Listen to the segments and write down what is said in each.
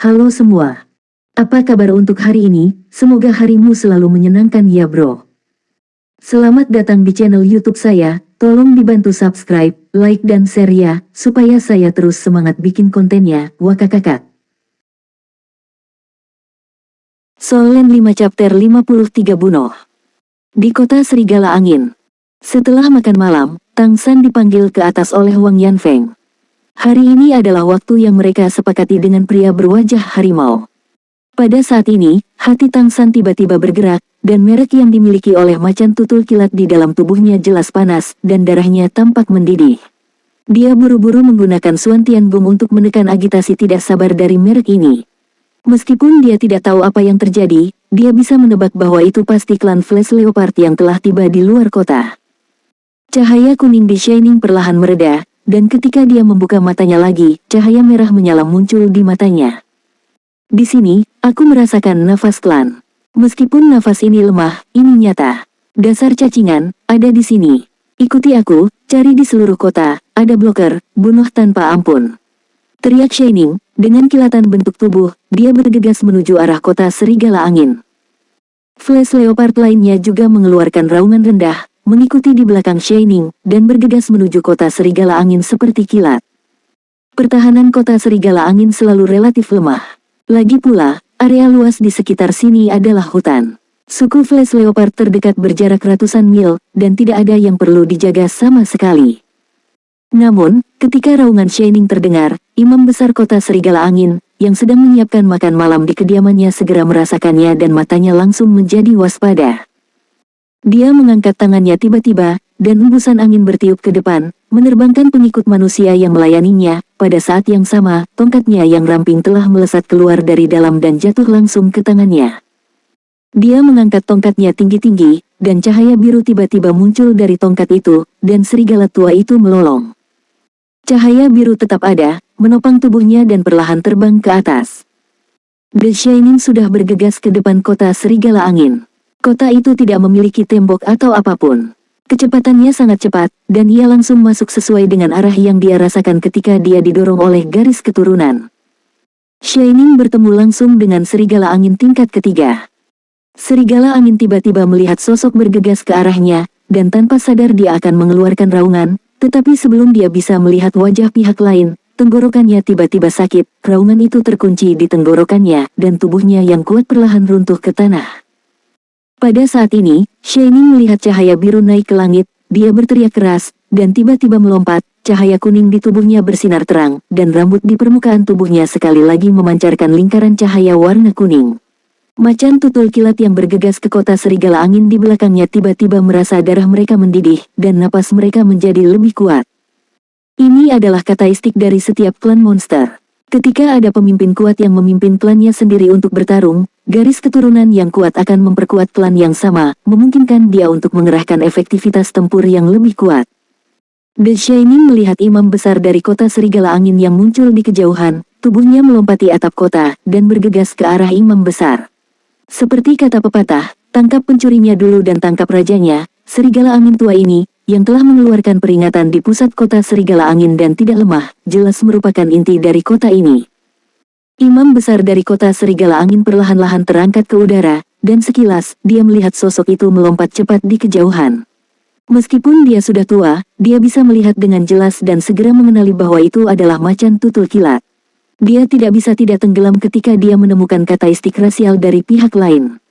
Halo semua. Apa kabar untuk hari ini? Semoga harimu selalu menyenangkan ya bro. Selamat datang di channel YouTube saya. Tolong dibantu subscribe, like dan share ya, supaya saya terus semangat bikin kontennya. Wakakakak. Solen 5 chapter 53 bunuh. Di kota Serigala Angin. Setelah makan malam, Tang San dipanggil ke atas oleh Wang Yanfeng. Hari ini adalah waktu yang mereka sepakati dengan pria berwajah harimau. Pada saat ini, hati Tang San tiba-tiba bergerak, dan merek yang dimiliki oleh macan tutul kilat di dalam tubuhnya jelas panas, dan darahnya tampak mendidih. Dia buru-buru menggunakan Suan Tian Gong untuk menekan agitasi tidak sabar dari merek ini. Meskipun dia tidak tahu apa yang terjadi, dia bisa menebak bahwa itu pasti klan Flash Leopard yang telah tiba di luar kota. Cahaya kuning di Shining perlahan mereda, dan ketika dia membuka matanya lagi, cahaya merah menyala muncul di matanya. Di sini, aku merasakan nafas klan. Meskipun nafas ini lemah, ini nyata. Dasar cacingan, ada di sini. Ikuti aku, cari di seluruh kota, ada bloker, bunuh tanpa ampun. Teriak Shining, dengan kilatan bentuk tubuh, dia bergegas menuju arah kota Serigala Angin. Flash Leopard lainnya juga mengeluarkan raungan rendah, mengikuti di belakang Shining, dan bergegas menuju kota Serigala Angin seperti kilat. Pertahanan kota Serigala Angin selalu relatif lemah. Lagi pula, area luas di sekitar sini adalah hutan. Suku Flash Leopard terdekat berjarak ratusan mil, dan tidak ada yang perlu dijaga sama sekali. Namun, ketika raungan Shining terdengar, imam besar kota Serigala Angin, yang sedang menyiapkan makan malam di kediamannya segera merasakannya dan matanya langsung menjadi waspada. Dia mengangkat tangannya tiba-tiba, dan hembusan angin bertiup ke depan, menerbangkan pengikut manusia yang melayaninya. Pada saat yang sama, tongkatnya yang ramping telah melesat keluar dari dalam dan jatuh langsung ke tangannya. Dia mengangkat tongkatnya tinggi-tinggi, dan cahaya biru tiba-tiba muncul dari tongkat itu, dan serigala tua itu melolong. Cahaya biru tetap ada, menopang tubuhnya dan perlahan terbang ke atas. The Shining sudah bergegas ke depan kota Serigala Angin. Kota itu tidak memiliki tembok atau apapun. Kecepatannya sangat cepat, dan ia langsung masuk sesuai dengan arah yang dia rasakan ketika dia didorong oleh garis keturunan. Shining bertemu langsung dengan Serigala Angin tingkat ketiga. Serigala Angin tiba-tiba melihat sosok bergegas ke arahnya, dan tanpa sadar dia akan mengeluarkan raungan, tetapi sebelum dia bisa melihat wajah pihak lain, tenggorokannya tiba-tiba sakit, raungan itu terkunci di tenggorokannya, dan tubuhnya yang kuat perlahan runtuh ke tanah. Pada saat ini, Shining melihat cahaya biru naik ke langit, dia berteriak keras, dan tiba-tiba melompat, cahaya kuning di tubuhnya bersinar terang, dan rambut di permukaan tubuhnya sekali lagi memancarkan lingkaran cahaya warna kuning. Macan tutul kilat yang bergegas ke kota Serigala Angin di belakangnya tiba-tiba merasa darah mereka mendidih, dan napas mereka menjadi lebih kuat. Ini adalah karakteristik dari setiap klan monster. Ketika ada pemimpin kuat yang memimpin klannya sendiri untuk bertarung, garis keturunan yang kuat akan memperkuat klan yang sama, memungkinkan dia untuk mengerahkan efektivitas tempur yang lebih kuat. The Shining melihat imam besar dari kota Serigala Angin yang muncul di kejauhan, tubuhnya melompati atap kota, dan bergegas ke arah imam besar. Seperti kata pepatah, tangkap pencurinya dulu dan tangkap rajanya, Serigala Angin tua ini, yang telah mengeluarkan peringatan di pusat kota Serigala Angin dan tidak lemah, jelas merupakan inti dari kota ini. Imam besar dari kota Serigala Angin perlahan-lahan terangkat ke udara, dan sekilas, dia melihat sosok itu melompat cepat di kejauhan. Meskipun dia sudah tua, dia bisa melihat dengan jelas dan segera mengenali bahwa itu adalah macan tutul kilat. Dia tidak bisa tidak tenggelam ketika dia menemukan karakteristik rasial dari pihak lain.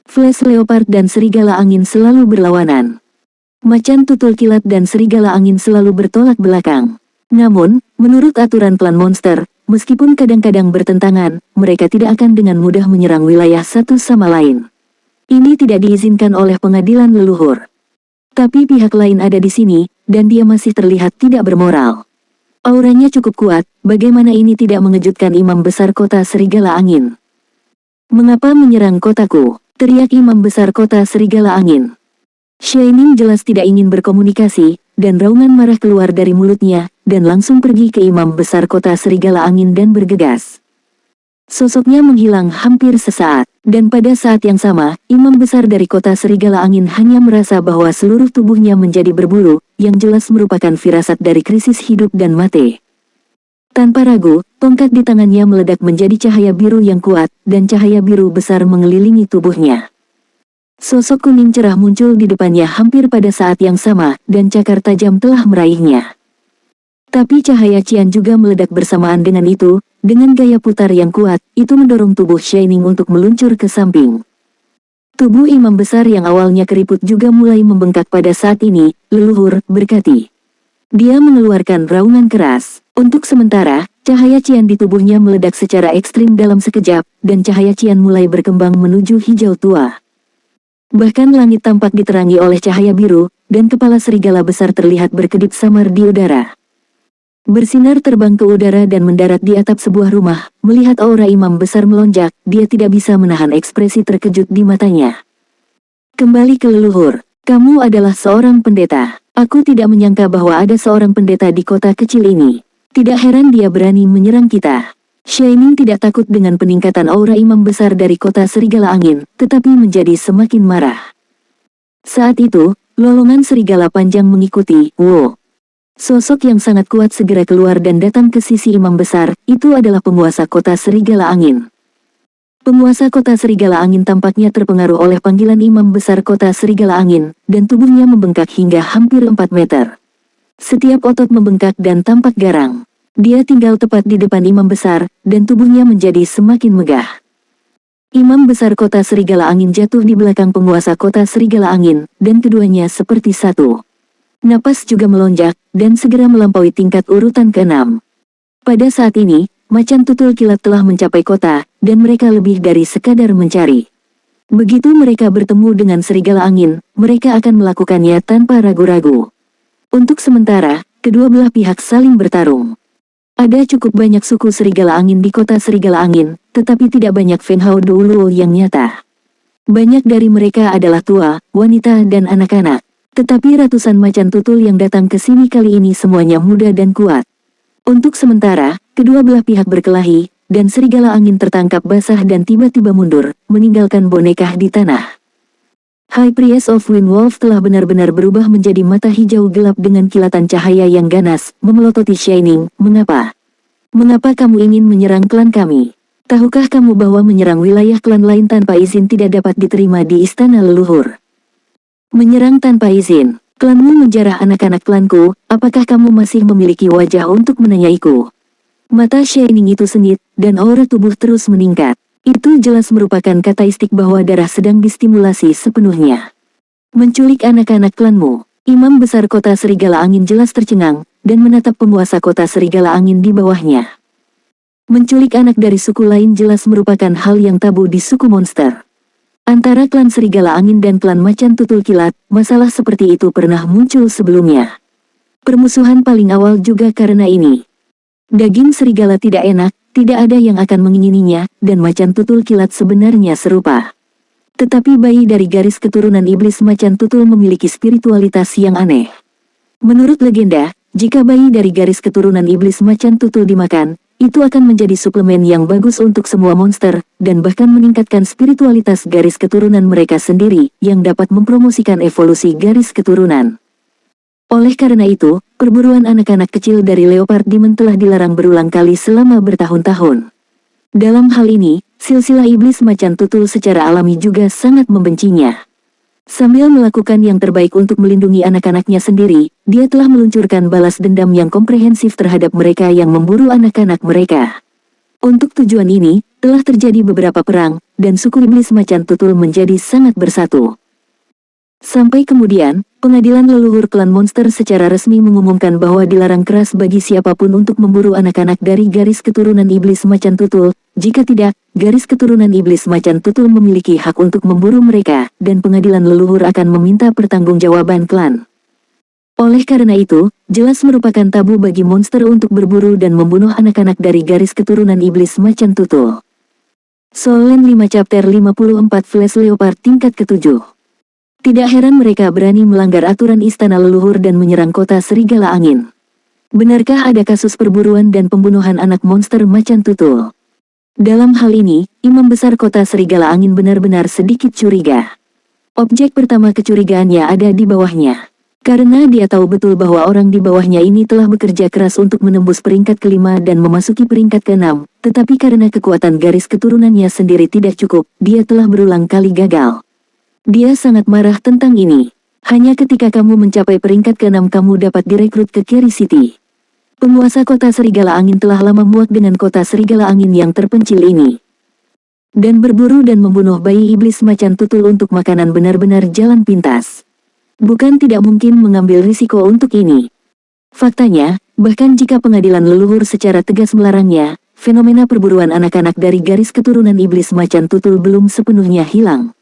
Flash Leopard dan Serigala Angin selalu berlawanan. Macan tutul kilat dan Serigala Angin selalu bertolak belakang. Namun, menurut aturan klan monster, meskipun kadang-kadang bertentangan, mereka tidak akan dengan mudah menyerang wilayah satu sama lain. Ini tidak diizinkan oleh pengadilan leluhur. Tapi pihak lain ada di sini, dan dia masih terlihat tidak bermoral. Auranya cukup kuat, bagaimana ini tidak mengejutkan imam besar kota Serigala Angin? Mengapa menyerang kotaku? Teriak imam besar kota Serigala Angin. Shining jelas tidak ingin berkomunikasi, dan raungan marah keluar dari mulutnya, dan langsung pergi ke imam besar kota Serigala Angin dan bergegas. Sosoknya menghilang hampir sesaat, dan pada saat yang sama, imam besar dari kota Serigala Angin hanya merasa bahwa seluruh tubuhnya menjadi berbulu, yang jelas merupakan firasat dari krisis hidup dan mati. Tanpa ragu, tongkat di tangannya meledak menjadi cahaya biru yang kuat, dan cahaya biru besar mengelilingi tubuhnya. Sosok kuning cerah muncul di depannya hampir pada saat yang sama, dan cakar tajam telah meraihnya. Tapi cahaya Qian juga meledak bersamaan dengan itu, dengan gaya putar yang kuat, itu mendorong tubuh Shining untuk meluncur ke samping. Tubuh imam besar yang awalnya keriput juga mulai membengkak pada saat ini, leluhur, berkati. Dia mengeluarkan raungan keras. Untuk sementara, cahaya Qian di tubuhnya meledak secara ekstrim dalam sekejap, dan cahaya Qian mulai berkembang menuju hijau tua. Bahkan langit tampak diterangi oleh cahaya biru, dan kepala serigala besar terlihat berkedip samar di udara. Bersinar terbang ke udara dan mendarat di atap sebuah rumah. Melihat aura imam besar melonjak, dia tidak bisa menahan ekspresi terkejut di matanya. Kembali ke leluhur, kamu adalah seorang pendeta. Aku tidak menyangka bahwa ada seorang pendeta di kota kecil ini. Tidak heran dia berani menyerang kita. Shining tidak takut dengan peningkatan aura imam besar dari kota serigala angin, tetapi menjadi semakin marah. Saat itu, lolongan serigala panjang mengikuti. Wow! Sosok yang sangat kuat segera keluar dan datang ke sisi imam besar, itu adalah penguasa kota serigala angin. Penguasa kota serigala angin tampaknya terpengaruh oleh panggilan imam besar kota serigala angin, dan tubuhnya membengkak hingga hampir 4 meter. Setiap otot membengkak dan tampak garang. Dia tinggal tepat di depan imam besar, dan tubuhnya menjadi semakin megah. Imam besar kota serigala angin jatuh di belakang penguasa kota serigala angin, dan keduanya seperti satu. Napas juga melonjak, dan segera melampaui tingkat urutan ke-6. Pada saat ini, macan tutul kilat telah mencapai kota, dan mereka lebih dari sekadar mencari. Begitu mereka bertemu dengan serigala angin, mereka akan melakukannya tanpa ragu-ragu. Untuk sementara, kedua belah pihak saling bertarung. Ada cukup banyak suku serigala angin di kota serigala angin, tetapi tidak banyak Fenhao Douluo yang nyata. Banyak dari mereka adalah tua, wanita dan anak-anak. Tetapi ratusan macan tutul yang datang ke sini kali ini semuanya muda dan kuat. Untuk sementara, kedua belah pihak berkelahi, dan serigala angin tertangkap basah dan tiba-tiba mundur, meninggalkan boneka di tanah. High Priest of Wind Wolf telah benar-benar berubah menjadi mata hijau gelap dengan kilatan cahaya yang ganas, memelototi Shining. Mengapa? Mengapa kamu ingin menyerang klan kami? Tahukah kamu bahwa menyerang wilayah klan lain tanpa izin tidak dapat diterima di istana leluhur? Menyerang tanpa izin, klanmu menjarah anak-anak klanku, apakah kamu masih memiliki wajah untuk menanyaiku? Mata Shining itu sengit, dan aura tubuh terus meningkat. Itu jelas merupakan kataistik bahwa darah sedang distimulasi sepenuhnya. Menculik anak-anak klanmu. Imam besar kota serigala angin jelas tercengang, dan menatap penguasa kota serigala angin di bawahnya. Menculik anak dari suku lain jelas merupakan hal yang tabu di suku monster. Antara klan serigala angin dan klan macan tutul kilat, masalah seperti itu pernah muncul sebelumnya. Permusuhan paling awal juga karena ini. Daging serigala tidak enak, tidak ada yang akan mengingininya, dan macan tutul kilat sebenarnya serupa. Tetapi bayi dari garis keturunan iblis macan tutul memiliki spiritualitas yang aneh. Menurut legenda, jika bayi dari garis keturunan iblis macan tutul dimakan, itu akan menjadi suplemen yang bagus untuk semua monster, dan bahkan meningkatkan spiritualitas garis keturunan mereka sendiri, yang dapat mempromosikan evolusi garis keturunan. Oleh karena itu, perburuan anak-anak kecil dari Leopard Demon telah dilarang berulang kali selama bertahun-tahun. Dalam hal ini, silsilah iblis macan tutul secara alami juga sangat membencinya. Sambil melakukan yang terbaik untuk melindungi anak-anaknya sendiri, dia telah meluncurkan balas dendam yang komprehensif terhadap mereka yang memburu anak-anak mereka. Untuk tujuan ini, telah terjadi beberapa perang, dan suku iblis macan tutul menjadi sangat bersatu. Sampai kemudian, pengadilan leluhur klan monster secara resmi mengumumkan bahwa dilarang keras bagi siapapun untuk memburu anak-anak dari garis keturunan iblis macan tutul. Jika tidak, garis keturunan iblis macan tutul memiliki hak untuk memburu mereka, dan pengadilan leluhur akan meminta pertanggungjawaban klan. Oleh karena itu, jelas merupakan tabu bagi monster untuk berburu dan membunuh anak-anak dari garis keturunan iblis macan tutul. Soul Land 5 Chapter 54 Flash Leopard tingkat ke-7. Tidak heran mereka berani melanggar aturan istana leluhur dan menyerang kota serigala angin. Benarkah ada kasus perburuan dan pembunuhan anak monster macan tutul? Dalam hal ini, imam besar kota serigala angin benar-benar sedikit curiga. Objek pertama kecurigaannya ada di bawahnya. Karena dia tahu betul bahwa orang di bawahnya ini telah bekerja keras untuk menembus peringkat kelima dan memasuki peringkat keenam, tetapi karena kekuatan garis keturunannya sendiri tidak cukup, dia telah berulang kali gagal. Dia sangat marah tentang ini. Hanya ketika kamu mencapai peringkat keenam kamu dapat direkrut ke Keri City. Penguasa kota Serigala Angin telah lama muak dengan kota Serigala Angin yang terpencil ini. Dan berburu dan membunuh bayi iblis macan tutul untuk makanan benar-benar jalan pintas. Bukan tidak mungkin mengambil risiko untuk ini. Faktanya, bahkan jika pengadilan leluhur secara tegas melarangnya, fenomena perburuan anak-anak dari garis keturunan iblis macan tutul belum sepenuhnya hilang.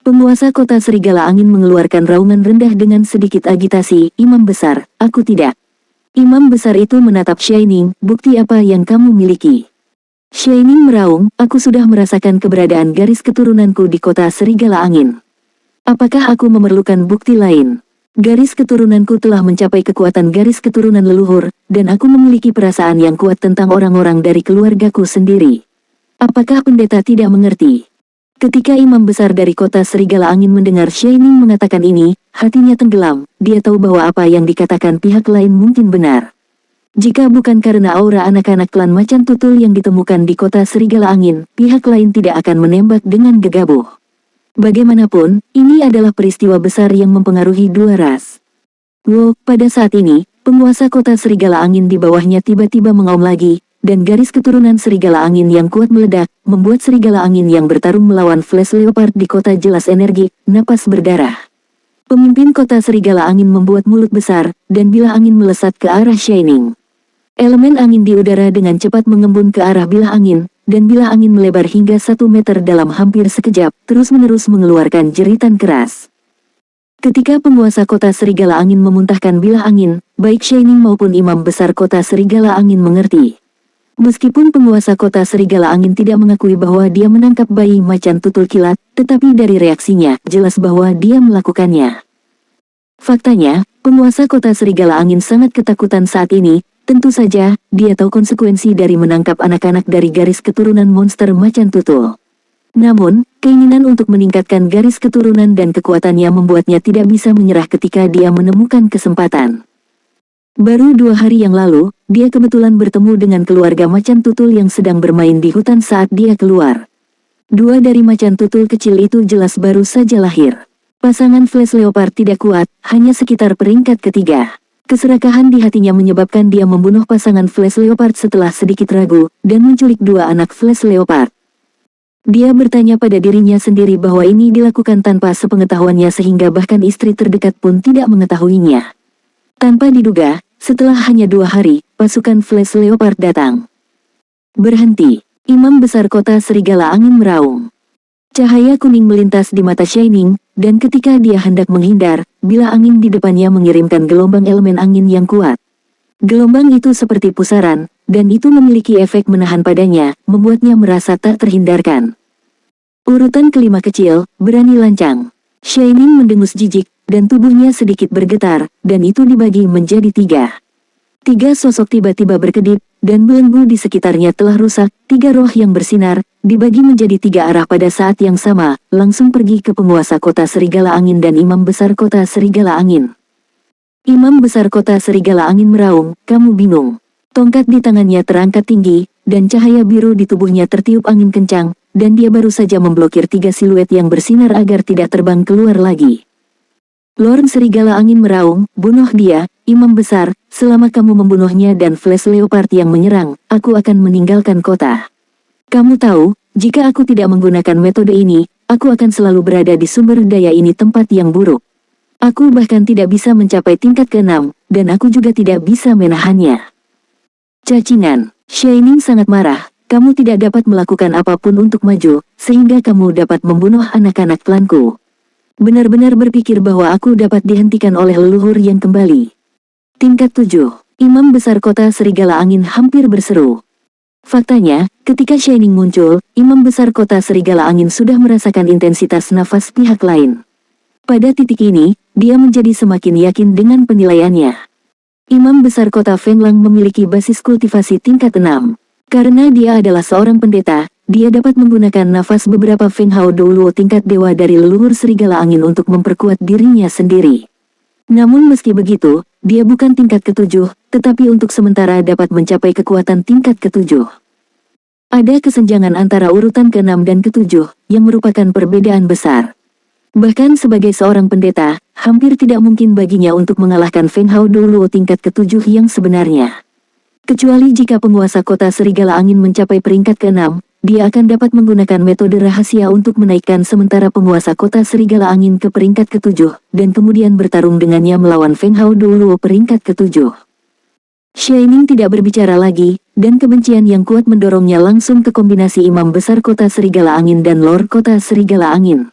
Penguasa kota Serigala Angin mengeluarkan raungan rendah dengan sedikit agitasi, "Imam besar, aku tidak." Imam besar itu menatap Shining, "Bukti apa yang kamu miliki?" Shining meraung, "Aku sudah merasakan keberadaan garis keturunanku di kota Serigala Angin. Apakah aku memerlukan bukti lain? Garis keturunanku telah mencapai kekuatan garis keturunan leluhur, dan aku memiliki perasaan yang kuat tentang orang-orang dari keluargaku sendiri. Apakah pendeta tidak mengerti?" Ketika imam besar dari kota Serigala Angin mendengar Shining mengatakan ini, hatinya tenggelam. Dia tahu bahwa apa yang dikatakan pihak lain mungkin benar. Jika bukan karena aura anak-anak klan macan tutul yang ditemukan di kota Serigala Angin, pihak lain tidak akan menembak dengan gegabah. Bagaimanapun, ini adalah peristiwa besar yang mempengaruhi dua ras. Wow, pada saat ini, penguasa kota Serigala Angin di bawahnya tiba-tiba mengaum lagi, dan garis keturunan Serigala Angin yang kuat meledak, membuat Serigala Angin yang bertarung melawan Flash Leopard di kota jelas energi, napas berdarah. Pemimpin kota Serigala Angin membuat mulut besar, dan bilah angin melesat ke arah Shining. Elemen angin di udara dengan cepat mengembun ke arah bilah angin, dan bilah angin melebar hingga 1 meter dalam hampir sekejap, terus-menerus mengeluarkan jeritan keras. Ketika penguasa kota Serigala Angin memuntahkan bilah angin, baik Shining maupun imam besar kota Serigala Angin mengerti. Meskipun penguasa kota Serigala Angin tidak mengakui bahwa dia menangkap bayi macan tutul kilat, tetapi dari reaksinya, jelas bahwa dia melakukannya. Faktanya, penguasa kota Serigala Angin sangat ketakutan saat ini. Tentu saja, dia tahu konsekuensi dari menangkap anak-anak dari garis keturunan monster macan tutul. Namun, keinginan untuk meningkatkan garis keturunan dan kekuatannya membuatnya tidak bisa menyerah ketika dia menemukan kesempatan. Baru 2 hari yang lalu, dia kebetulan bertemu dengan keluarga macan tutul yang sedang bermain di hutan saat dia keluar. 2 dari macan tutul kecil itu jelas baru saja lahir. Pasangan Flash Leopard tidak kuat, hanya sekitar peringkat ketiga. Keserakahan di hatinya menyebabkan dia membunuh pasangan Flash Leopard setelah sedikit ragu, dan menculik 2 anak Flash Leopard. Dia bertanya pada dirinya sendiri bahwa ini dilakukan tanpa sepengetahuannya sehingga bahkan istri terdekat pun tidak mengetahuinya. Tanpa diduga, setelah hanya 2 hari, pasukan Flash Leopard datang. "Berhenti!" Imam besar kota Serigala Angin meraung. Cahaya kuning melintas di mata Shining, dan ketika dia hendak menghindar, bilah angin di depannya mengirimkan gelombang elemen angin yang kuat. Gelombang itu seperti pusaran, dan itu memiliki efek menahan padanya, membuatnya merasa tak terhindarkan. Urutan kelima kecil, berani lancang. Shining mendengus jijik, dan tubuhnya sedikit bergetar, dan itu dibagi menjadi 3. 3 sosok tiba-tiba berkedip, dan belenggu di sekitarnya telah rusak. 3 roh yang bersinar, dibagi menjadi 3 arah pada saat yang sama, langsung pergi ke penguasa kota Serigala Angin dan imam besar kota Serigala Angin. Imam besar kota Serigala Angin meraung, "Kamu bingung." Tongkat di tangannya terangkat tinggi, dan cahaya biru di tubuhnya tertiup angin kencang, dan dia baru saja memblokir 3 siluet yang bersinar agar tidak terbang keluar lagi. Lord Serigala Angin meraung, "Bunuh dia, imam besar, selama kamu membunuhnya dan Flash Leopard yang menyerang, aku akan meninggalkan kota. Kamu tahu, jika aku tidak menggunakan metode ini, aku akan selalu berada di sumber daya ini tempat yang buruk. Aku bahkan tidak bisa mencapai tingkat ke-6, dan aku juga tidak bisa menahannya." Cacingan. Shining sangat marah, "Kamu tidak dapat melakukan apapun untuk maju, sehingga kamu dapat membunuh anak-anak klanku. Benar-benar berpikir bahwa aku dapat dihentikan oleh leluhur yang kembali." Tingkat 7. Imam besar kota Serigala Angin hampir berseru. Faktanya, ketika Shining muncul, imam besar kota Serigala Angin sudah merasakan intensitas nafas pihak lain. Pada titik ini, dia menjadi semakin yakin dengan penilaiannya. Imam besar kota Fenglang memiliki basis kultivasi tingkat 6. Karena dia adalah seorang pendeta, dia dapat menggunakan nafas beberapa Feng Hao Douluo tingkat dewa dari leluhur Serigala Angin untuk memperkuat dirinya sendiri. Namun meski begitu, dia bukan tingkat ketujuh, tetapi untuk sementara dapat mencapai kekuatan tingkat ketujuh. Ada kesenjangan antara urutan ke-6 dan ke-7, yang merupakan perbedaan besar. Bahkan sebagai seorang pendeta, hampir tidak mungkin baginya untuk mengalahkan Feng Hao Doulo tingkat ke-7 yang sebenarnya. Kecuali jika penguasa kota Serigala Angin mencapai peringkat ke-6, dia akan dapat menggunakan metode rahasia untuk menaikkan sementara penguasa kota Serigala Angin ke peringkat ke-7, dan kemudian bertarung dengannya melawan Feng Hao Doulo peringkat ke-7. Shining tidak berbicara lagi, dan kebencian yang kuat mendorongnya langsung ke kombinasi imam besar kota Serigala Angin dan Lord kota Serigala Angin.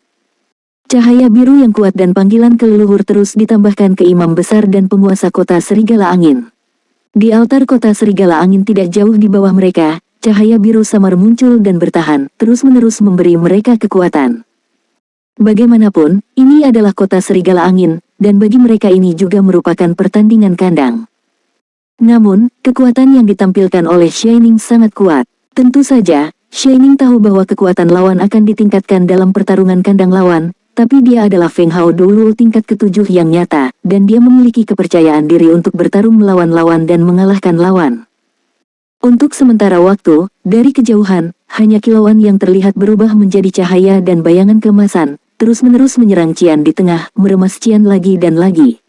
Cahaya biru yang kuat dan panggilan ke leluhur terus ditambahkan ke imam besar dan penguasa kota Serigala Angin. Di altar kota Serigala Angin tidak jauh di bawah mereka, cahaya biru samar muncul dan bertahan, terus-menerus memberi mereka kekuatan. Bagaimanapun, ini adalah kota Serigala Angin, dan bagi mereka ini juga merupakan pertandingan kandang. Namun, kekuatan yang ditampilkan oleh Shining sangat kuat. Tentu saja, Shining tahu bahwa kekuatan lawan akan ditingkatkan dalam pertarungan kandang lawan, tapi dia adalah Feng Hao Doulo tingkat ke-7 yang nyata, dan dia memiliki kepercayaan diri untuk bertarung melawan lawan dan mengalahkan lawan. Untuk sementara waktu, dari kejauhan, hanya kilauan yang terlihat berubah menjadi cahaya dan bayangan keemasan, terus-menerus menyerang Qian di tengah, meremas Qian lagi dan lagi.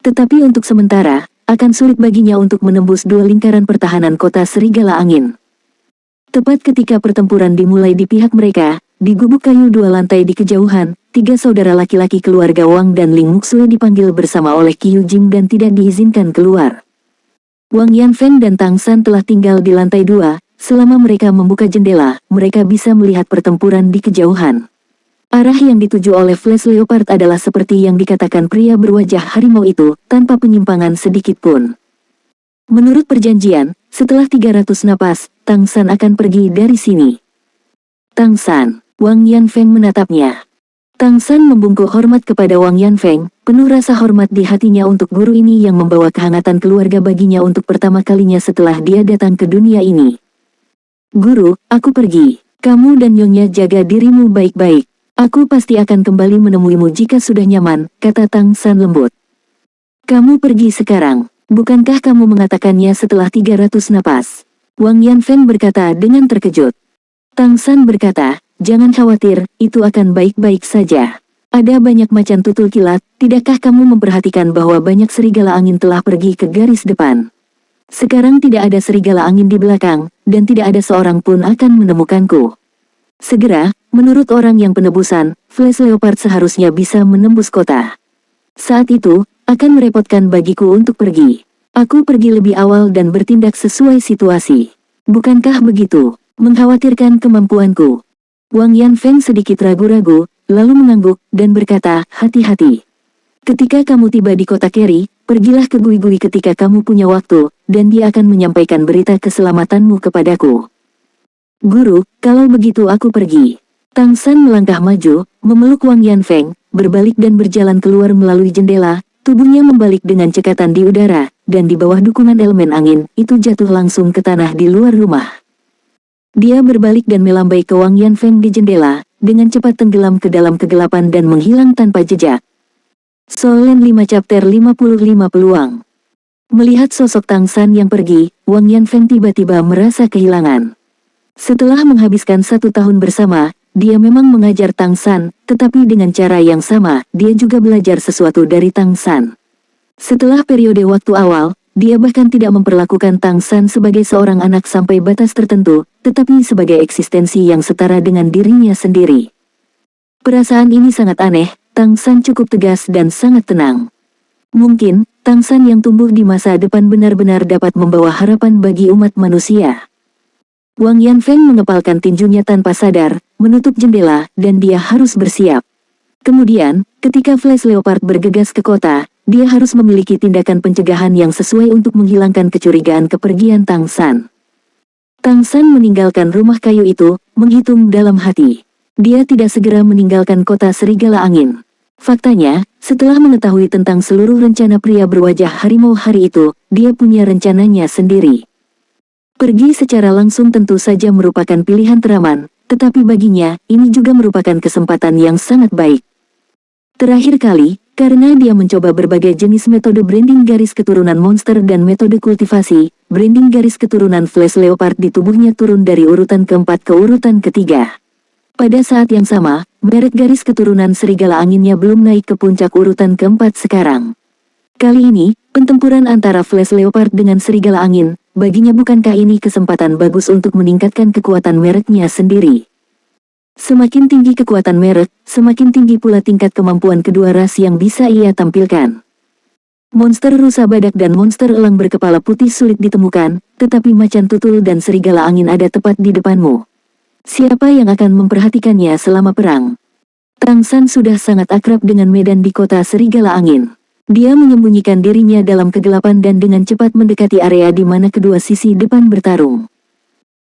Tetapi untuk sementara, akan sulit baginya untuk menembus dua lingkaran pertahanan kota Serigala Angin. Tepat ketika pertempuran dimulai di pihak mereka, di gubuk kayu dua lantai di kejauhan, tiga saudara laki-laki keluarga Wang dan Ling Muxue dipanggil bersama oleh Qiu Jing dan tidak diizinkan keluar. Wang Yanfeng dan Tang San telah tinggal di lantai 2, selama mereka membuka jendela, mereka bisa melihat pertempuran di kejauhan. Arah yang dituju oleh Flash Leopard adalah seperti yang dikatakan pria berwajah harimau itu, tanpa penyimpangan sedikit pun. Menurut perjanjian, setelah 300 napas, Tang San akan pergi dari sini. Tang San, Wang Yanfeng menatapnya. Tang San membungkuk hormat kepada Wang Yanfeng, penuh rasa hormat di hatinya untuk guru ini yang membawa kehangatan keluarga baginya untuk pertama kalinya setelah dia datang ke dunia ini. Guru, aku pergi. Kamu dan Nyonya jaga dirimu baik-baik. Aku pasti akan kembali menemuimu jika sudah nyaman, kata Tang San lembut. Kamu pergi sekarang. Bukankah kamu mengatakannya setelah 300 napas? Wang Yanfeng berkata dengan terkejut. Tang San berkata, jangan khawatir, itu akan baik-baik saja. Ada banyak macan tutul kilat, tidakkah kamu memperhatikan bahwa banyak serigala angin telah pergi ke garis depan? Sekarang tidak ada serigala angin di belakang, dan tidak ada seorang pun akan menemukanku. Segera, menurut orang yang penebusan, Flash Leopard seharusnya bisa menembus kota. Saat itu, akan merepotkan bagiku untuk pergi. Aku pergi lebih awal dan bertindak sesuai situasi. Bukankah begitu? Mengkhawatirkan kemampuanku. Wang Yanfeng sedikit ragu-ragu, lalu mengangguk, dan berkata, hati-hati. Ketika kamu tiba di kota Keri, pergilah ke Gui-Gui ketika kamu punya waktu, dan dia akan menyampaikan berita keselamatanmu kepadaku. Guru, kalau begitu aku pergi. Tang San melangkah maju, memeluk Wang Yanfeng, berbalik dan berjalan keluar melalui jendela, tubuhnya membalik dengan cekatan di udara, dan di bawah dukungan elemen angin, itu jatuh langsung ke tanah di luar rumah. Dia berbalik dan melambai ke Wang Yanfeng di jendela, dengan cepat tenggelam ke dalam kegelapan dan menghilang tanpa jejak. Soul Land 5 Chapter 55 Peluang. Melihat sosok Tang San yang pergi, Wang Yanfeng tiba-tiba merasa kehilangan. Setelah menghabiskan 1 tahun bersama, dia memang mengajar Tang San, tetapi dengan cara yang sama, dia juga belajar sesuatu dari Tang San. Setelah periode waktu awal, dia bahkan tidak memperlakukan Tang San sebagai seorang anak sampai batas tertentu, tetapi sebagai eksistensi yang setara dengan dirinya sendiri. Perasaan ini sangat aneh, Tang San cukup tegas dan sangat tenang. Mungkin, Tang San yang tumbuh di masa depan benar-benar dapat membawa harapan bagi umat manusia. Wang Yanfeng mengepalkan tinjunya tanpa sadar, menutup jendela, dan dia harus bersiap. Kemudian, ketika Flash Leopard bergegas ke kota, dia harus memiliki tindakan pencegahan yang sesuai untuk menghilangkan kecurigaan kepergian Tang San. Tang San meninggalkan rumah kayu itu, menghitung dalam hati. Dia tidak segera meninggalkan kota Serigala Angin. Faktanya, setelah mengetahui tentang seluruh rencana pria berwajah harimau hari itu, dia punya rencananya sendiri. Pergi secara langsung tentu saja merupakan pilihan teraman, tetapi baginya, ini juga merupakan kesempatan yang sangat baik. Terakhir kali, Karena dia mencoba berbagai jenis metode branding garis keturunan monster dan metode kultivasi, branding garis keturunan Flash Leopard di tubuhnya turun dari urutan keempat ke urutan ketiga. Pada saat yang sama, merek garis keturunan serigala anginnya belum naik ke puncak urutan keempat sekarang. Kali ini, pentempuran antara Flash Leopard dengan serigala angin, baginya bukankah ini kesempatan bagus untuk meningkatkan kekuatan mereknya sendiri. Semakin tinggi kekuatan merek, semakin tinggi pula tingkat kemampuan kedua ras yang bisa ia tampilkan. Monster rusa badak dan monster elang berkepala putih sulit ditemukan, tetapi macan tutul dan serigala angin ada tepat di depanmu. Siapa yang akan memperhatikannya selama perang? Tang San sudah sangat akrab dengan medan di kota serigala angin. Dia menyembunyikan dirinya dalam kegelapan dan dengan cepat mendekati area di mana kedua sisi depan bertarung.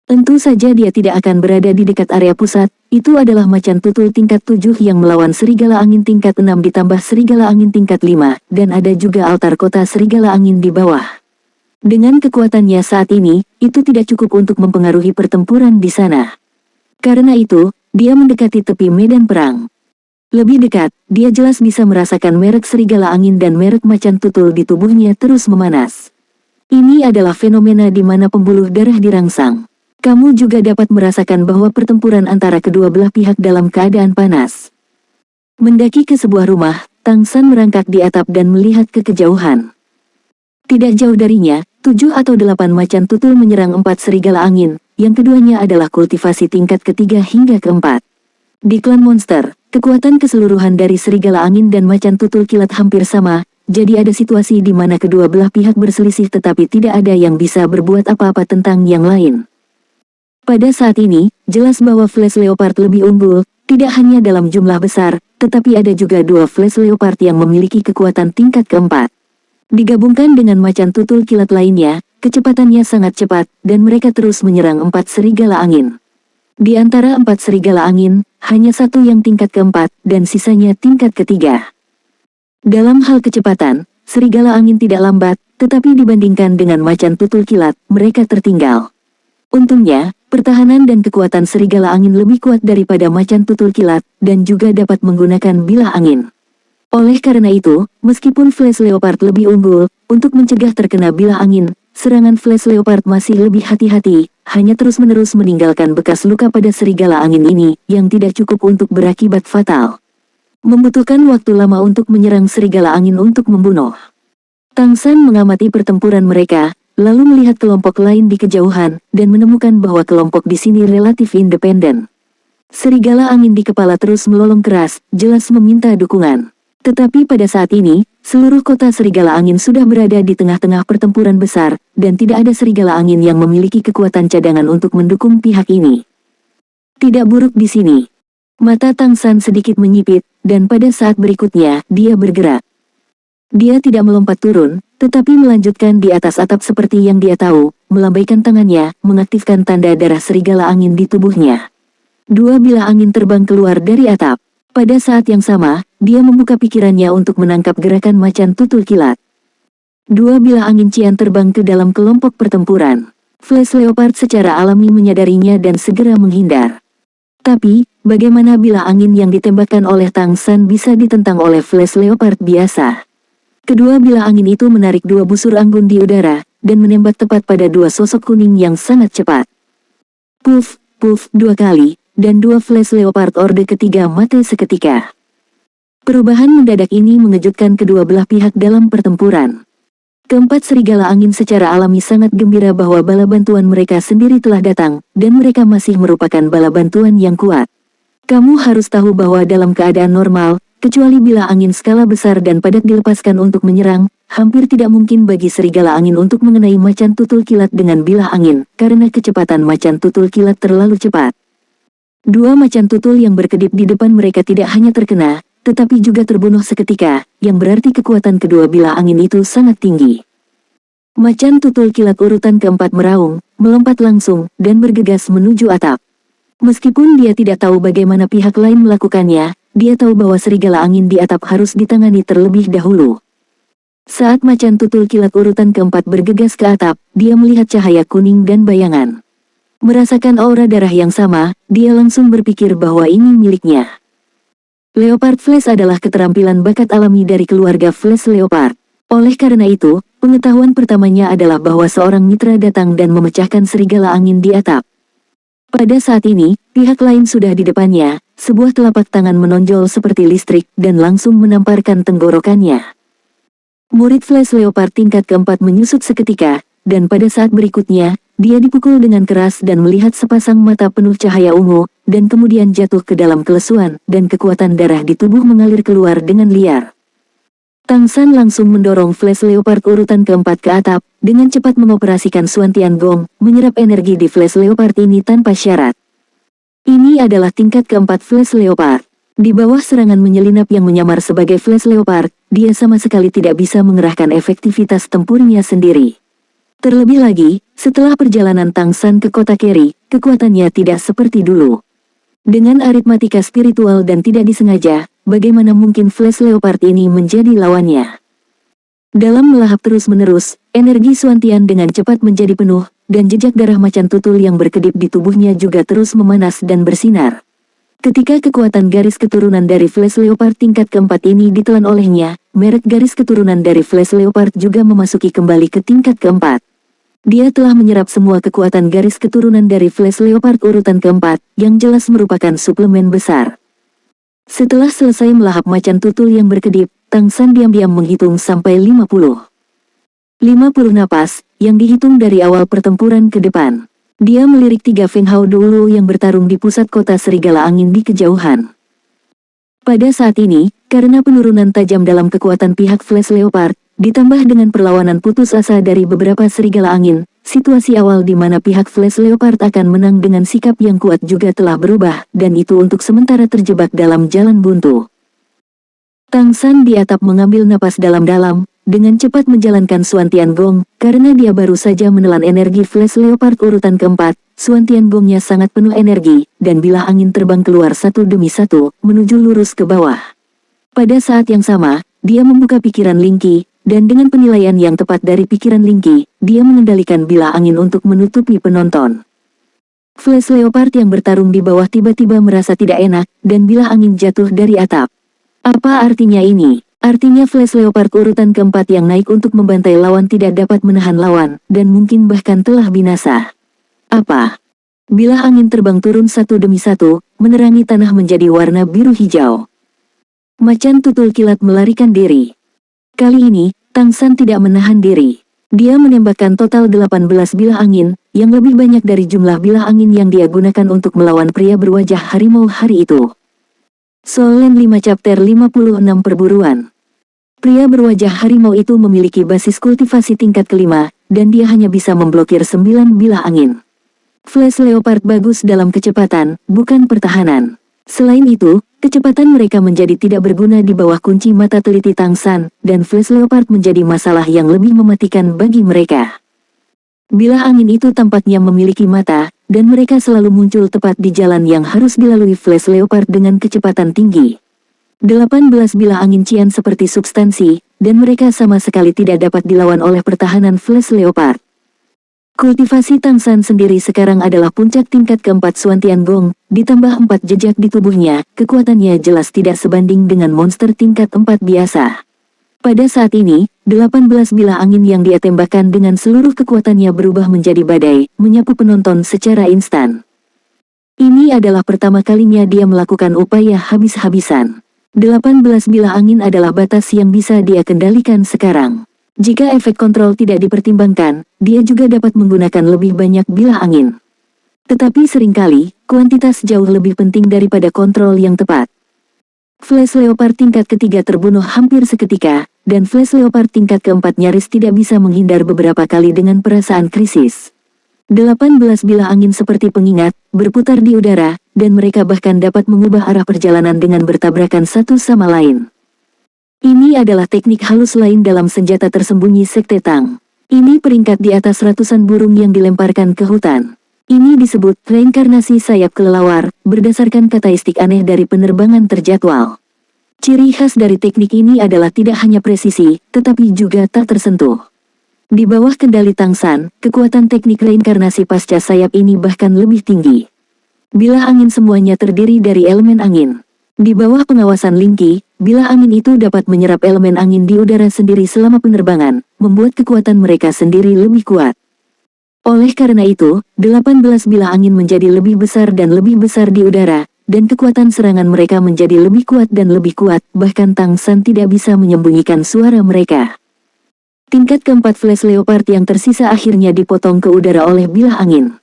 Tentu saja dia tidak akan berada di dekat area pusat, itu adalah macan tutul tingkat 7 yang melawan serigala angin tingkat 6 ditambah serigala angin tingkat 5, dan ada juga altar kota serigala angin di bawah. Dengan kekuatannya saat ini, itu tidak cukup untuk mempengaruhi pertempuran di sana. Karena itu, dia mendekati tepi medan perang. Lebih dekat, dia jelas bisa merasakan merek serigala angin dan merek macan tutul di tubuhnya terus memanas. Ini adalah fenomena di mana pembuluh darah dirangsang. Kamu juga dapat merasakan bahwa pertempuran antara kedua belah pihak dalam keadaan panas. Mendaki ke sebuah rumah, Tang San merangkak di atap dan melihat ke kejauhan. Tidak jauh darinya, 7 atau 8 macan tutul menyerang 4 serigala angin, yang keduanya adalah kultivasi tingkat ketiga hingga keempat. Di klan monster, kekuatan keseluruhan dari serigala angin dan macan tutul kilat hampir sama, jadi ada situasi di mana kedua belah pihak berselisih tetapi tidak ada yang bisa berbuat apa-apa tentang yang lain. Pada saat ini, jelas bahwa Flash Leopard lebih unggul, tidak hanya dalam jumlah besar, tetapi ada juga 2 Flash Leopard yang memiliki kekuatan tingkat keempat. Digabungkan dengan macan tutul kilat lainnya, kecepatannya sangat cepat, dan mereka terus menyerang 4 serigala angin. Di antara 4 serigala angin, hanya 1 yang tingkat keempat, dan sisanya tingkat ketiga. Dalam hal kecepatan, serigala angin tidak lambat, tetapi dibandingkan dengan macan tutul kilat, mereka tertinggal. Untungnya, pertahanan dan kekuatan serigala angin lebih kuat daripada macan tutul kilat, dan juga dapat menggunakan bilah angin. Oleh karena itu, meskipun Flash Leopard lebih unggul, untuk mencegah terkena bilah angin, serangan Flash Leopard masih lebih hati-hati, hanya terus-menerus meninggalkan bekas luka pada serigala angin ini, yang tidak cukup untuk berakibat fatal. Membutuhkan waktu lama untuk menyerang serigala angin untuk membunuh. Tang San mengamati pertempuran mereka, lalu melihat kelompok lain di kejauhan, dan menemukan bahwa kelompok di sini relatif independen. Serigala angin di kepala terus melolong keras, jelas meminta dukungan. Tetapi pada saat ini, seluruh kota serigala angin sudah berada di tengah-tengah pertempuran besar, dan tidak ada serigala angin yang memiliki kekuatan cadangan untuk mendukung pihak ini. Tidak buruk di sini. Mata Tang San sedikit menyipit, dan pada saat berikutnya, dia bergerak. Dia tidak melompat turun, tetapi melanjutkan di atas atap seperti yang dia tahu, melambaikan tangannya, mengaktifkan tanda darah serigala angin di tubuhnya. 2 bilah angin terbang keluar dari atap. Pada saat yang sama, dia membuka pikirannya untuk menangkap gerakan macan tutul kilat. 2 bilah angin cian terbang ke dalam kelompok pertempuran. Flash Leopard secara alami menyadarinya dan segera menghindar. Tapi, bagaimana bilah angin yang ditembakkan oleh Tang San bisa ditentang oleh Flash Leopard biasa? Kedua bilah angin itu menarik 2 busur anggun di udara, dan menembak tepat pada 2 sosok kuning yang sangat cepat. Puff, puff 2 kali, dan 2 Flash Leopard Orde ketiga mati seketika. Perubahan mendadak ini mengejutkan kedua belah pihak dalam pertempuran. Keempat serigala angin secara alami sangat gembira bahwa bala bantuan mereka sendiri telah datang, dan mereka masih merupakan bala bantuan yang kuat. Kamu harus tahu bahwa dalam keadaan normal, kecuali bilah angin skala besar dan padat dilepaskan untuk menyerang, hampir tidak mungkin bagi serigala angin untuk mengenai macan tutul kilat dengan bilah angin, karena kecepatan macan tutul kilat terlalu cepat. 2 macan tutul yang berkedip di depan mereka tidak hanya terkena, tetapi juga terbunuh seketika, yang berarti kekuatan kedua bilah angin itu sangat tinggi. Macan tutul kilat urutan keempat meraung, melompat langsung, dan bergegas menuju atap. Meskipun dia tidak tahu bagaimana pihak lain melakukannya, dia tahu bahwa serigala angin di atap harus ditangani terlebih dahulu. Saat macan tutul kilat urutan keempat bergegas ke atap, dia melihat cahaya kuning dan bayangan. Merasakan aura darah yang sama, dia langsung berpikir bahwa ini miliknya. Leopard Flash adalah keterampilan bakat alami dari keluarga Flash Leopard. Oleh karena itu, pengetahuan pertamanya adalah bahwa seorang mitra datang dan memecahkan serigala angin di atap. Pada saat ini, pihak lain sudah di depannya, sebuah telapak tangan menonjol seperti listrik dan langsung menamparkan tenggorokannya. Murid Flash Leopard tingkat keempat menyusut seketika, dan pada saat berikutnya, dia dipukul dengan keras dan melihat sepasang mata penuh cahaya ungu, dan kemudian jatuh ke dalam kelesuan, dan kekuatan darah di tubuh mengalir keluar dengan liar. Tang San langsung mendorong Flash Leopard urutan keempat ke atap, dengan cepat mengoperasikan Suan Tiangong, menyerap energi di Flash Leopard ini tanpa syarat. Ini adalah tingkat keempat Flash Leopard. Di bawah serangan menyelinap yang menyamar sebagai Flash Leopard, dia sama sekali tidak bisa mengerahkan efektivitas tempurnya sendiri. Terlebih lagi, setelah perjalanan Tang San ke kota Keri, kekuatannya tidak seperti dulu. Dengan aritmatika spiritual dan tidak disengaja, bagaimana mungkin Flash Leopard ini menjadi lawannya? Dalam melahap terus-menerus, energi Suantian dengan cepat menjadi penuh, dan jejak darah macan tutul yang berkedip di tubuhnya juga terus memanas dan bersinar. Ketika kekuatan garis keturunan dari Flash Leopard tingkat keempat ini ditelan olehnya, merek garis keturunan dari Flash Leopard juga memasuki kembali ke tingkat keempat. Dia telah menyerap semua kekuatan garis keturunan dari Flash Leopard urutan keempat, yang jelas merupakan suplemen besar. Setelah selesai melahap macan tutul yang berkedip, Tang San diam-diam menghitung sampai 50. 50 napas, yang dihitung dari awal pertempuran ke depan. Dia melirik 3 Feng Hao dulu yang bertarung di pusat kota serigala angin di kejauhan. Pada saat ini, karena penurunan tajam dalam kekuatan pihak Flash Leopard, ditambah dengan perlawanan putus asa dari beberapa serigala angin, situasi awal di mana pihak Flash Leopard akan menang dengan sikap yang kuat juga telah berubah, dan itu untuk sementara terjebak dalam jalan buntu. Tang San di atap mengambil napas dalam-dalam, dengan cepat menjalankan Suan Tiangong, karena dia baru saja menelan energi Flash Leopard urutan keempat. Suan Tiangongnya sangat penuh energi, dan bilah angin terbang keluar satu demi satu, menuju lurus ke bawah. Pada saat yang sama, dia membuka pikiran Lingqi, dan dengan penilaian yang tepat dari pikiran Lingqi, dia mengendalikan bilah angin untuk menutupi penonton. Flash Leopard yang bertarung di bawah tiba-tiba merasa tidak enak, dan bilah angin jatuh dari atap. Apa artinya ini? Artinya Flash Leopard urutan keempat yang naik untuk membantai lawan tidak dapat menahan lawan, dan mungkin bahkan telah binasa. Apa? Bilah angin terbang turun satu demi satu, menerangi tanah menjadi warna biru hijau. Macan tutul kilat melarikan diri. Kali ini, Tang San tidak menahan diri. Dia menembakkan total 18 bilah angin, yang lebih banyak dari jumlah bilah angin yang dia gunakan untuk melawan pria berwajah harimau hari itu. Soul Land 5 Chapter 56 Perburuan. Pria berwajah harimau itu memiliki basis kultivasi tingkat kelima, dan dia hanya bisa memblokir 9 bilah angin. Flash Leopard bagus dalam kecepatan, bukan pertahanan. Selain itu, kecepatan mereka menjadi tidak berguna di bawah kunci mata teliti Tang San, dan Flash Leopard menjadi masalah yang lebih mematikan bagi mereka. Bilah angin itu tampaknya memiliki mata, dan mereka selalu muncul tepat di jalan yang harus dilalui Flash Leopard dengan kecepatan tinggi. 18 bilah angin cian seperti substansi, dan mereka sama sekali tidak dapat dilawan oleh pertahanan Flash Leopard. Kultivasi Tang San sendiri sekarang adalah puncak tingkat keempat Suan Tiangong, ditambah 4 jejak di tubuhnya, kekuatannya jelas tidak sebanding dengan monster tingkat 4 biasa. Pada saat ini, 18 bilah angin yang dia tembakkan dengan seluruh kekuatannya berubah menjadi badai, menyapu penonton secara instan. Ini adalah pertama kalinya dia melakukan upaya habis-habisan. 18 bilah angin adalah batas yang bisa dia kendalikan sekarang. Jika efek kontrol tidak dipertimbangkan, dia juga dapat menggunakan lebih banyak bilah angin. Tetapi seringkali, kuantitas jauh lebih penting daripada kontrol yang tepat. Flash Leopard tingkat ketiga terbunuh hampir seketika, dan Flash Leopard tingkat keempat nyaris tidak bisa menghindar beberapa kali dengan perasaan krisis. 18 bilah angin seperti pengingat, berputar di udara, dan mereka bahkan dapat mengubah arah perjalanan dengan bertabrakan satu sama lain. Ini adalah teknik halus lain dalam senjata tersembunyi Sekte Tang. Ini peringkat di atas ratusan burung yang dilemparkan ke hutan. Ini disebut reinkarnasi sayap kelelawar, berdasarkan karakteristik aneh dari penerbangan terjadwal. Ciri khas dari teknik ini adalah tidak hanya presisi, tetapi juga tak tersentuh. Di bawah kendali Tang San, kekuatan teknik reinkarnasi pasca sayap ini bahkan lebih tinggi. Bilah angin semuanya terdiri dari elemen angin. Di bawah pengawasan Linky, bilah angin itu dapat menyerap elemen angin di udara sendiri selama penerbangan, membuat kekuatan mereka sendiri lebih kuat. Oleh karena itu, 18 bilah angin menjadi lebih besar dan lebih besar di udara, dan kekuatan serangan mereka menjadi lebih kuat dan lebih kuat, bahkan Tang San tidak bisa menyembunyikan suara mereka. Tingkat keempat Flash Leopard yang tersisa akhirnya dipotong ke udara oleh bilah angin.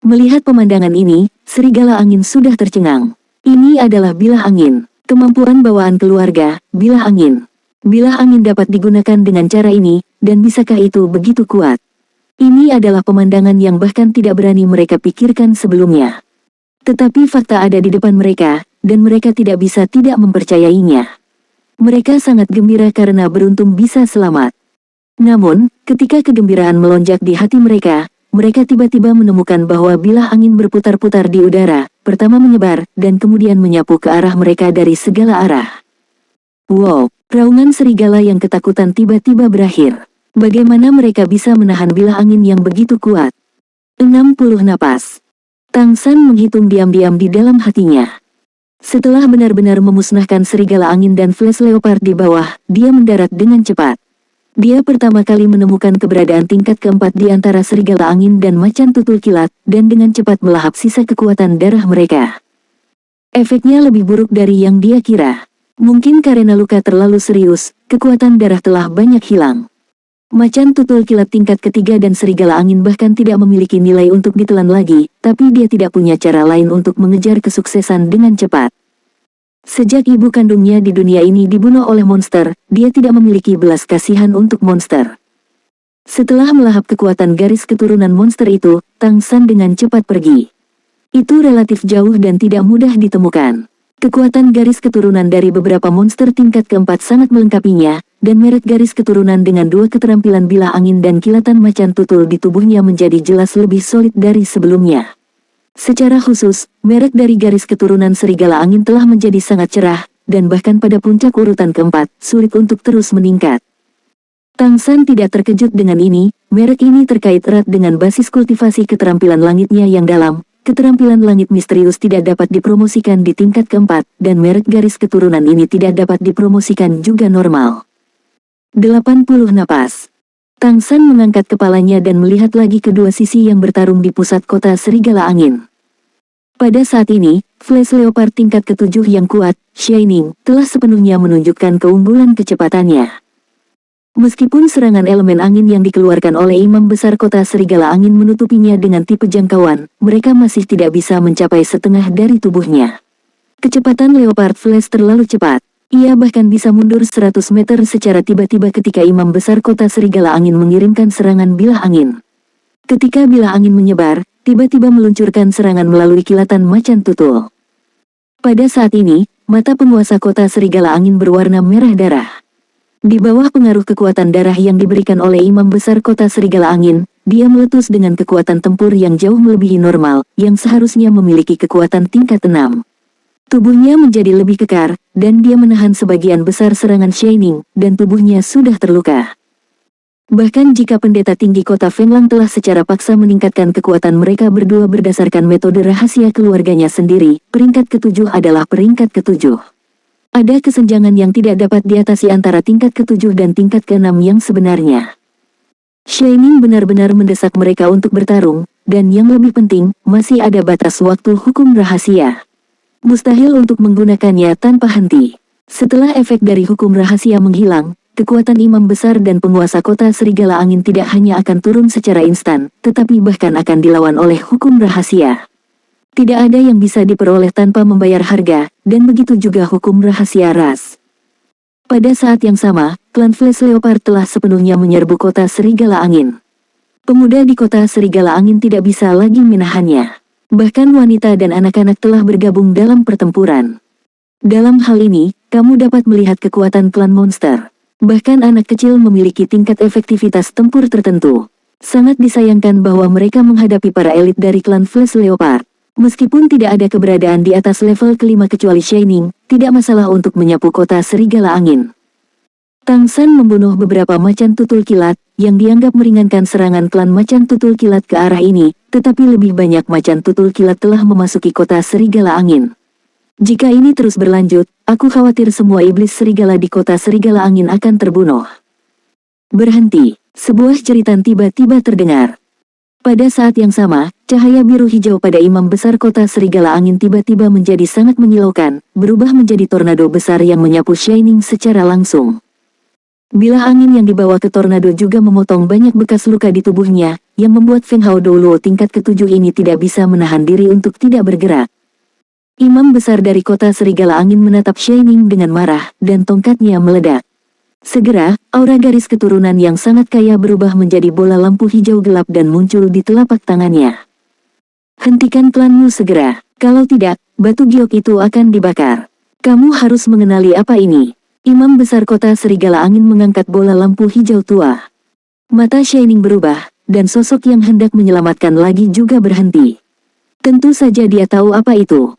Melihat pemandangan ini, serigala angin sudah tercengang. Ini adalah bilah angin, kemampuan bawaan keluarga, bilah angin. Bilah angin dapat digunakan dengan cara ini, dan bisakah itu begitu kuat? Ini adalah pemandangan yang bahkan tidak berani mereka pikirkan sebelumnya. Tetapi fakta ada di depan mereka, dan mereka tidak bisa tidak mempercayainya. Mereka sangat gembira karena beruntung bisa selamat. Namun, ketika kegembiraan melonjak di hati mereka, mereka tiba-tiba menemukan bahwa bilah angin berputar-putar di udara, pertama menyebar, dan kemudian menyapu ke arah mereka dari segala arah. Wow, raungan serigala yang ketakutan tiba-tiba berakhir. Bagaimana mereka bisa menahan bilah angin yang begitu kuat? 60 napas. Tang San menghitung diam-diam di dalam hatinya. Setelah benar-benar memusnahkan serigala angin dan Flash Leopard di bawah, dia mendarat dengan cepat. Dia pertama kali menemukan keberadaan tingkat keempat di antara serigala angin dan macan tutul kilat, dan dengan cepat melahap sisa kekuatan darah mereka. Efeknya lebih buruk dari yang dia kira. Mungkin karena luka terlalu serius, kekuatan darah telah banyak hilang. Macan tutul kilat tingkat ketiga dan serigala angin bahkan tidak memiliki nilai untuk ditelan lagi, tapi dia tidak punya cara lain untuk mengejar kesuksesan dengan cepat. Sejak ibu kandungnya di dunia ini dibunuh oleh monster, dia tidak memiliki belas kasihan untuk monster. Setelah melahap kekuatan garis keturunan monster itu, Tang San dengan cepat pergi. Itu relatif jauh dan tidak mudah ditemukan. Kekuatan garis keturunan dari beberapa monster tingkat keempat sangat melengkapinya, dan merek garis keturunan dengan dua keterampilan bilah angin dan kilatan macan tutul di tubuhnya menjadi jelas lebih solid dari sebelumnya. Secara khusus, merek dari garis keturunan serigala angin telah menjadi sangat cerah, dan bahkan pada puncak urutan keempat, sulit untuk terus meningkat. Tang San tidak terkejut dengan ini, merek ini terkait erat dengan basis kultivasi keterampilan langitnya yang dalam. Keterampilan langit misterius tidak dapat dipromosikan di tingkat keempat, dan merek garis keturunan ini tidak dapat dipromosikan juga normal. 80 napas. Tang San mengangkat kepalanya dan melihat lagi kedua sisi yang bertarung di pusat kota serigala angin. Pada saat ini, Flash Leopard tingkat ketujuh yang kuat, Shining, telah sepenuhnya menunjukkan keunggulan kecepatannya. Meskipun serangan elemen angin yang dikeluarkan oleh imam besar kota serigala angin menutupinya dengan tipe jangkauan, mereka masih tidak bisa mencapai setengah dari tubuhnya. Kecepatan Leopard Flash terlalu cepat. Ia bahkan bisa mundur 100 meter secara tiba-tiba ketika imam besar kota serigala angin mengirimkan serangan bilah angin. Ketika bilah angin menyebar, tiba-tiba meluncurkan serangan melalui kilatan macan tutul. Pada saat ini, mata penguasa kota serigala angin berwarna merah darah. Di bawah pengaruh kekuatan darah yang diberikan oleh imam besar kota serigala angin, dia meletus dengan kekuatan tempur yang jauh melebihi normal, yang seharusnya memiliki kekuatan tingkat 6. Tubuhnya menjadi lebih kekar, dan dia menahan sebagian besar serangan Shining, dan tubuhnya sudah terluka. Bahkan jika pendeta tinggi kota Fenglang telah secara paksa meningkatkan kekuatan mereka berdua berdasarkan metode rahasia keluarganya sendiri, peringkat ketujuh adalah peringkat ketujuh. Ada kesenjangan yang tidak dapat diatasi antara tingkat ketujuh dan tingkat keenam yang sebenarnya. Shining benar-benar mendesak mereka untuk bertarung, dan yang lebih penting, masih ada batas waktu hukum rahasia. Mustahil untuk menggunakannya tanpa henti. Setelah efek dari hukum rahasia menghilang, kekuatan imam besar dan penguasa kota serigala angin tidak hanya akan turun secara instan, tetapi bahkan akan dilawan oleh hukum rahasia. Tidak ada yang bisa diperoleh tanpa membayar harga, dan begitu juga hukum rahasia ras. Pada saat yang sama, klan Flash Leopard telah sepenuhnya menyerbu kota serigala angin. Pemuda di kota serigala angin tidak bisa lagi menahannya. Bahkan wanita dan anak-anak telah bergabung dalam pertempuran. Dalam hal ini, kamu dapat melihat kekuatan klan monster. Bahkan anak kecil memiliki tingkat efektivitas tempur tertentu. Sangat disayangkan bahwa mereka menghadapi para elit dari klan Flash Leopard. Meskipun tidak ada keberadaan di atas level kelima kecuali Shining, tidak masalah untuk menyapu kota serigala angin. Tang San membunuh beberapa macan tutul kilat, yang dianggap meringankan serangan klan macan tutul kilat ke arah ini, tetapi lebih banyak macan tutul kilat telah memasuki kota serigala angin. Jika ini terus berlanjut, aku khawatir semua iblis serigala di kota Serigala Angin akan terbunuh. Berhenti, sebuah jeritan tiba-tiba terdengar. Pada saat yang sama, cahaya biru hijau pada imam besar kota Serigala Angin tiba-tiba menjadi sangat menyilaukan, berubah menjadi tornado besar yang menyapu Shining secara langsung. Bilah angin yang dibawa ke tornado juga memotong banyak bekas luka di tubuhnya, yang membuat Feng Hao Doulo tingkat ke-7 ini tidak bisa menahan diri untuk tidak bergerak. Imam besar dari kota Serigala Angin menatap Shining dengan marah, dan tongkatnya meledak. Segera, aura garis keturunan yang sangat kaya berubah menjadi bola lampu hijau gelap dan muncul di telapak tangannya. Hentikan klanmu segera, kalau tidak, batu giok itu akan dibakar. Kamu harus mengenali apa ini. Imam besar kota Serigala Angin mengangkat bola lampu hijau tua. Mata Shining berubah, dan sosok yang hendak menyelamatkan lagi juga berhenti. Tentu saja dia tahu apa itu.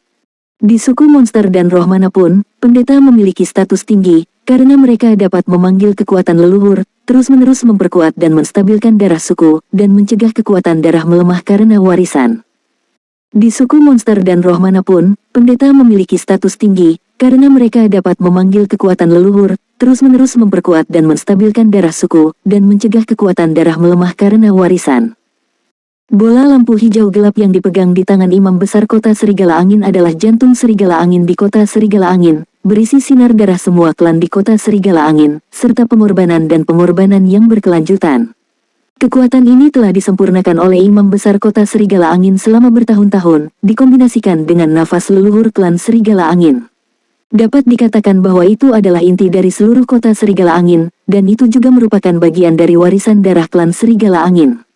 Di suku monster dan roh manapun, pendeta memiliki status tinggi, karena mereka dapat memanggil kekuatan leluhur, terus-menerus memperkuat dan menstabilkan darah suku, dan mencegah kekuatan darah melemah karena warisan. Di suku monster dan roh manapun, pendeta memiliki status tinggi, karena mereka dapat memanggil kekuatan leluhur, terus-menerus memperkuat dan menstabilkan darah suku, dan mencegah kekuatan darah melemah karena warisan. Bola lampu hijau gelap yang dipegang di tangan imam besar kota Serigala Angin adalah jantung Serigala Angin di kota Serigala Angin, berisi sinar darah semua klan di kota Serigala Angin, serta pengorbanan dan pengorbanan yang berkelanjutan. Kekuatan ini telah disempurnakan oleh imam besar kota Serigala Angin selama bertahun-tahun, dikombinasikan dengan nafas leluhur klan Serigala Angin. Dapat dikatakan bahwa itu adalah inti dari seluruh kota Serigala Angin, dan itu juga merupakan bagian dari warisan darah klan Serigala Angin.